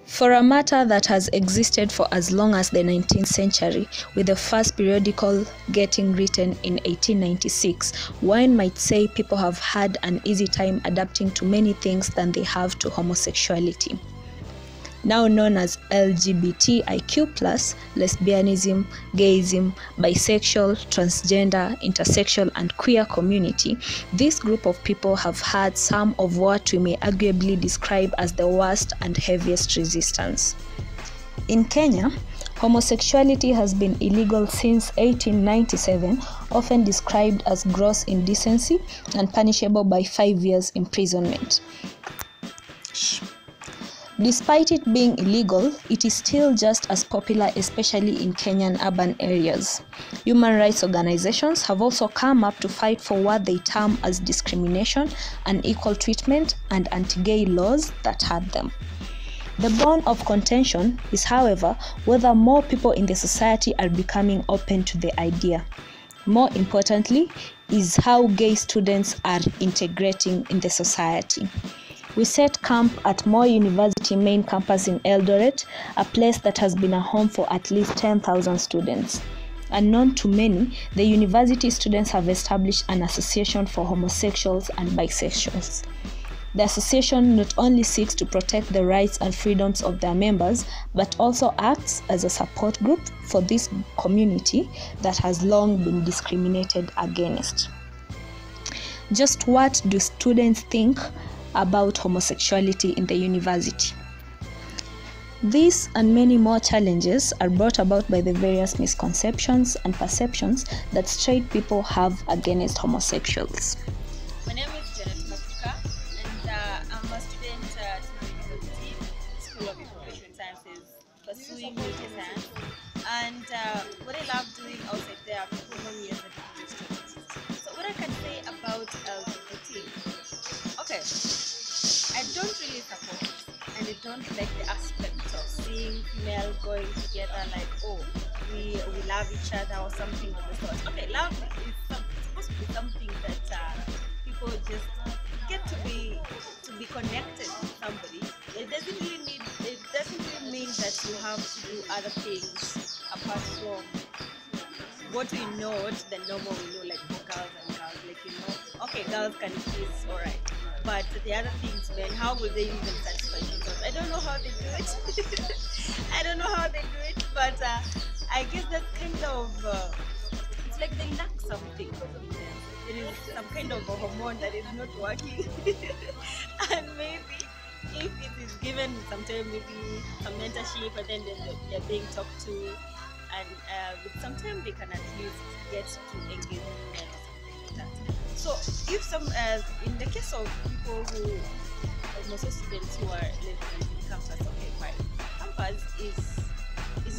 For a matter that has existed for as long as the 19th century, with the first periodical getting written in 1896, one might say people have had an easy time adapting to many things than they have to homosexuality. Now known as LGBTIQ+, lesbianism, gayism, bisexual, transgender, intersexual, and queer community, this group of people have had some of what we may arguably describe as the worst and heaviest resistance. In Kenya, homosexuality has been illegal since 1897, often described as gross indecency and punishable by 5 years imprisonment. Despite it being illegal, it is still just as popular, especially in Kenyan urban areas. Human rights organizations have also come up to fight for what they term as discrimination, unequal treatment, and anti-gay laws that hurt them. The bone of contention is, however, whether more people in the society are becoming open to the idea. More importantly, is how gay students are integrating in the society. We set camp at Moi University main campus in Eldoret, a place that has been a home for at least 10,000 students. Unknown to many, the university students have established an association for homosexuals and bisexuals. The association not only seeks to protect the rights and freedoms of their members, but also acts as a support group for this community that has long been discriminated against. Just what do students think about homosexuality in the university? These and many more challenges are brought about by the various misconceptions and perceptions that straight people have against homosexuals. My name is Sheila Waswa, and I'm a student at my university, School of Information Sciences, pursuing media science. And what I love doing outside there, people know me as a digital strategist. So what I can say about LGBT, okay, I don't really support it, and I don't like the aspect of seeing female going together like, oh, we love each other or something of the sort. Okay, love is supposed to be something that people just get to be connected to somebody. It doesn't really mean that you have to do other things apart from what we know, what the normal we know, like girls and girls, like, you know, okay, girls can kiss, alright. But the other things, man, how will they even satisfy themselves? I don't know how they do it. I don't know how they do it, but I guess that's kind of, it's like they lack something. There is some kind of a hormone that is not working. And maybe if it is given sometime, maybe some mentorship, and then they're being talked to, and with some time they can at least get to engage in men or something like that. So if some, in the case of people who, most students who are lesbians in campus, okay, fine. Campus is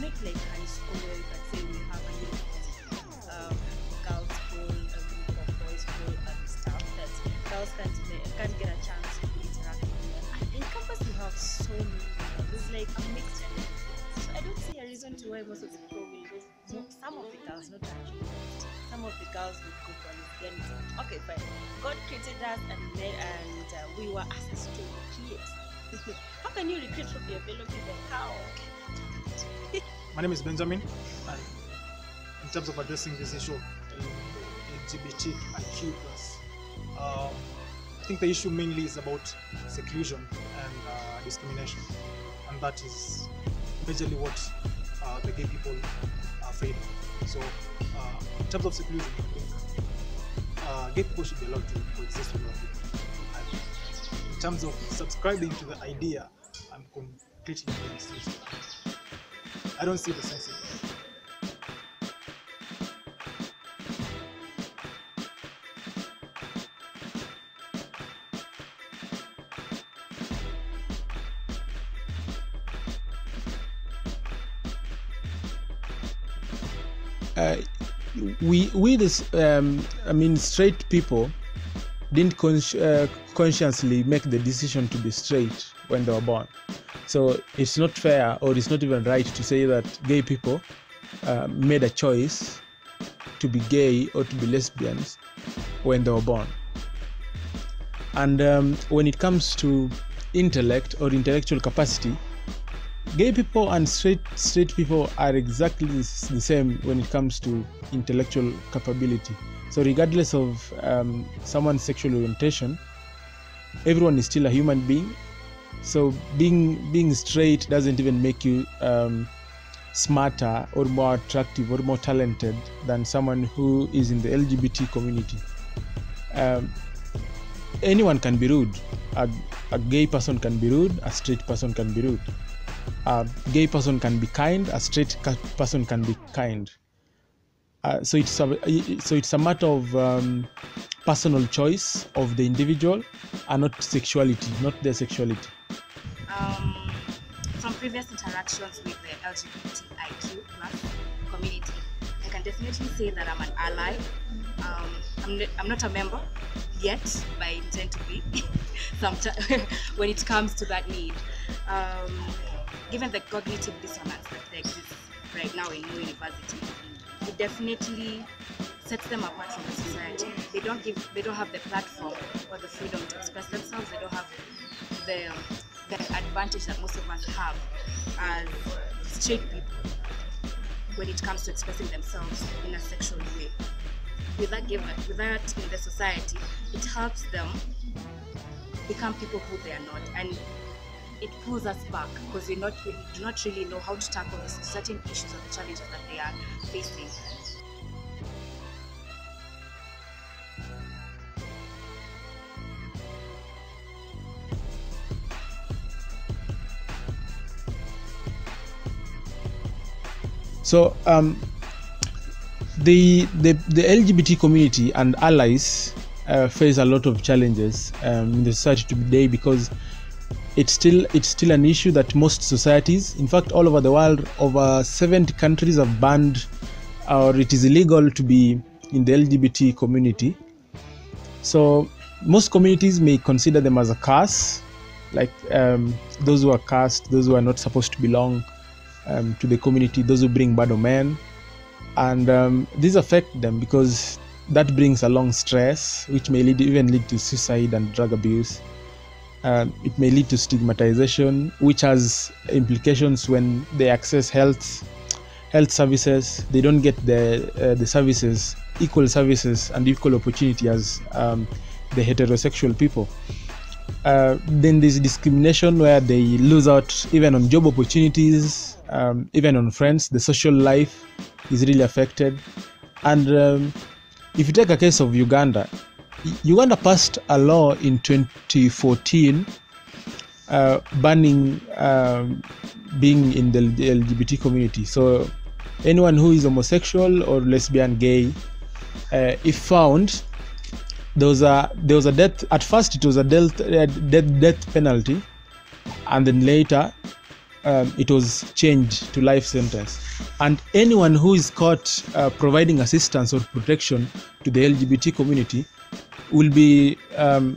not like high school where you can say we have a uniform girls school, a uniform boys school, and stuff that girls can't get a chance to interact with them. And in campus you have so many people. It's like a mixture. So I don't see a reason to why most of the people will go. Some of the girls, not actually. Some of the girls would go for lesbianism. Okay, fine. God created us and we were asked to recreate. How can you recreate from your fellow people? How? My name is Benjamin, and in terms of addressing this issue in LGBTIQ+, I think the issue mainly is about seclusion and discrimination, and that is majorly what the gay people are afraid of. So in terms of seclusion, I think gay people should be allowed to coexist with other people. And in terms of subscribing to the idea, I'm completely against it. I don't see the sense in it. We this straight people didn't consciously make the decision to be straight when they were born. So it's not fair, or it's not even right to say that gay people made a choice to be gay or to be lesbians when they were born. And when it comes to intellect or intellectual capacity, gay people and straight people are exactly the same when it comes to intellectual capability. So regardless of someone's sexual orientation, everyone is still a human being. So being straight doesn't even make you smarter or more attractive or more talented than someone who is in the LGBT community. Anyone can be rude. A gay person can be rude, a straight person can be rude. A gay person can be kind, a straight person can be kind. So it's a matter of personal choice of the individual and not sexuality, not their sexuality. From previous interactions with the LGBTIQ+ community, I can definitely say that I'm an ally. I'm not a member yet, but I intend to be when it comes to that need. Given the cognitive dissonance that exists right now in New University, it definitely sets them apart from the society. They don't have the platform or the freedom to express themselves. They don't have the advantage that most of us have as straight people when it comes to expressing themselves in a sexual way. With that in the society, it helps them become people who they are not, and it pulls us back because we do not really know how to tackle certain issues or the challenges that they are facing. So the LGBT community and allies face a lot of challenges in the society today, because it's still an issue that most societies, in fact all over the world, over 70 countries have banned, or it is illegal to be in the LGBT community. So most communities may consider them as a curse, like those who are cursed, those who are not supposed to belong to the community, those who bring bad omen, and these affect them because that brings along stress, which may even lead to suicide and drug abuse. It may lead to stigmatization, which has implications when they access health services. They don't get the services, equal services and equal opportunity as the heterosexual people. Then there's discrimination where they lose out even on job opportunities, even on friends. The social life is really affected. And if you take a case of Uganda passed a law in 2014 banning being in the LGBT community. So anyone who is homosexual or lesbian, gay, if found, there was a death. At first it was a death penalty, and then later it was changed to life sentence. And anyone who is caught providing assistance or protection to the LGBT community will be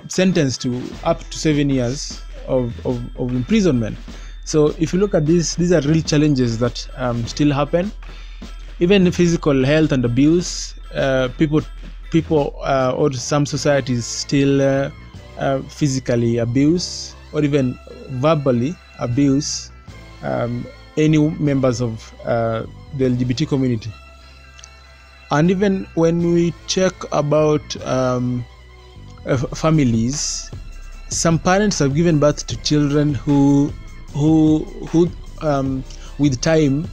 sentenced to up to 7 years of imprisonment. So if you look at this, these are real challenges that still happen. Even physical health and abuse, people or some societies still physically abuse or even verbally abuse any members of the LGBT community. And even when we check about families, some parents have given birth to children who with time,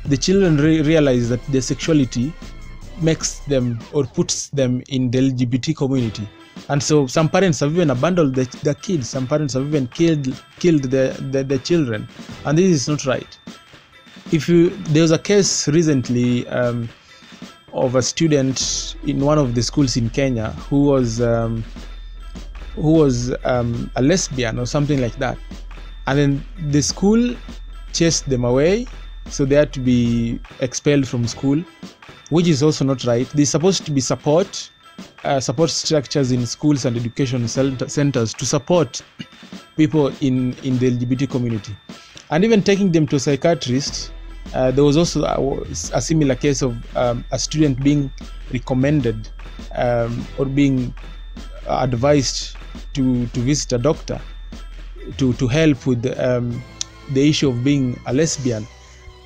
the children realize that their sexuality makes them or puts them in the LGBT community. And so some parents have even abandoned their kids. Some parents have even killed their children, and this is not right. There was a case recently of a student in one of the schools in Kenya who was a lesbian or something like that, and then the school chased them away, so they had to be expelled from school, which is also not right. There's supposed to be support structures in schools and education centers to support people in the LGBT community, and even taking them to a psychiatrist. There was also a similar case of a student being recommended or being advised to visit a doctor to help with the issue of being a lesbian,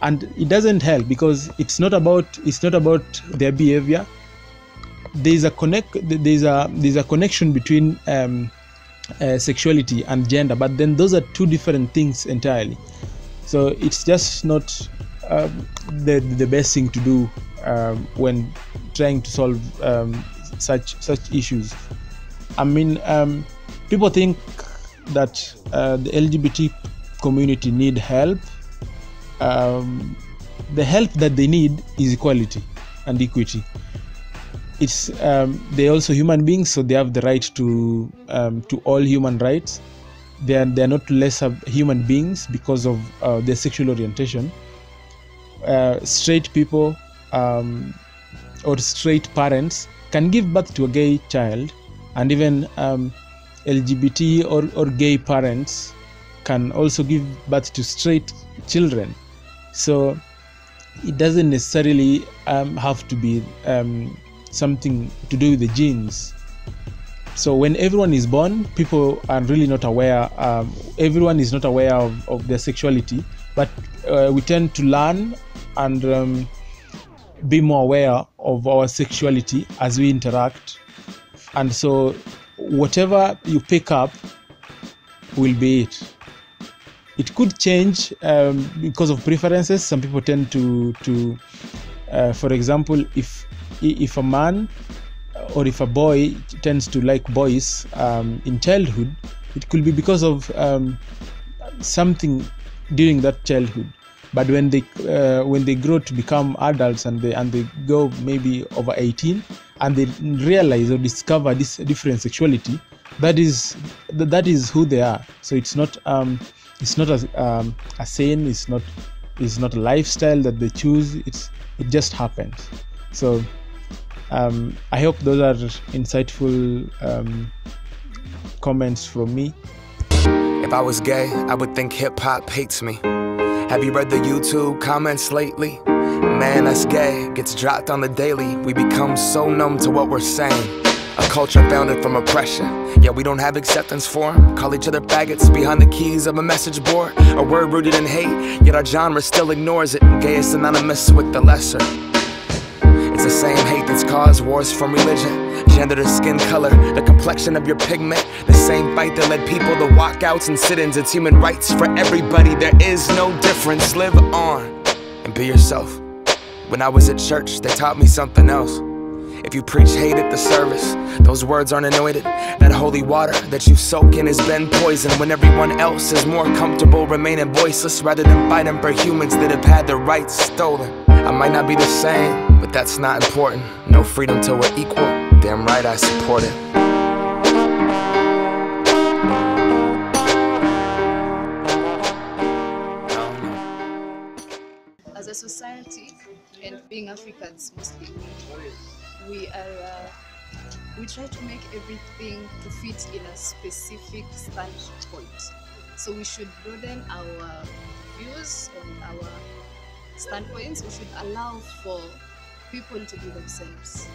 and it doesn't help because it's not about their behavior. There's a connection between sexuality and gender, but then those are two different things entirely. So it's just not the best thing to do when trying to solve such issues. I mean, people think that the LGBT community need help. The help that they need is equality and equity. It's they're also human beings, so they have the right to all human rights. They're not lesser human beings because of their sexual orientation. Straight people or straight parents can give birth to a gay child, and even LGBT or gay parents can also give birth to straight children. So it doesn't necessarily have to be something to do with the genes. So when everyone is born, people are really not aware. Everyone is not aware of their sexuality, but we tend to learn and be more aware of our sexuality as we interact. And so whatever you pick up will be it. It could change because of preferences. Some people tend to for example, if a man or if a boy tends to like boys in childhood, it could be because of something during that childhood. But when they grow to become adults and they go maybe over 18 and they realize or discover this different sexuality, that is who they are. So it's not a sin. It's not a lifestyle that they choose. It just happens. So I hope those are insightful comments from me. If I was gay, I would think hip-hop hates me. Have you read the YouTube comments lately? Man, that's gay gets dropped on the daily. We become so numb to what we're saying. A culture founded from oppression, yet we don't have acceptance for 'em. Call each other faggots behind the keys of a message board. A word rooted in hate, yet our genre still ignores it. Gay is synonymous with the lesser. It's the same hate that's caused wars from religion, gender to skin color, the complexion of your pigment. The same fight that led people to walkouts and sit-ins. It's human rights for everybody. There is no difference. Live on and be yourself. When I was at church, they taught me something else. If you preach hate at the service, those words aren't anointed. That holy water that you soak in has been poisoned. When everyone else is more comfortable remaining voiceless rather than fighting for humans that have had their rights stolen. I might not be the same, but that's not important. No freedom till we're equal. Damn right I support it. As a society, and being Africans mostly, we try to make everything to fit in a specific standpoint. So we should broaden our views and our standpoints. We should allow for people to be themselves.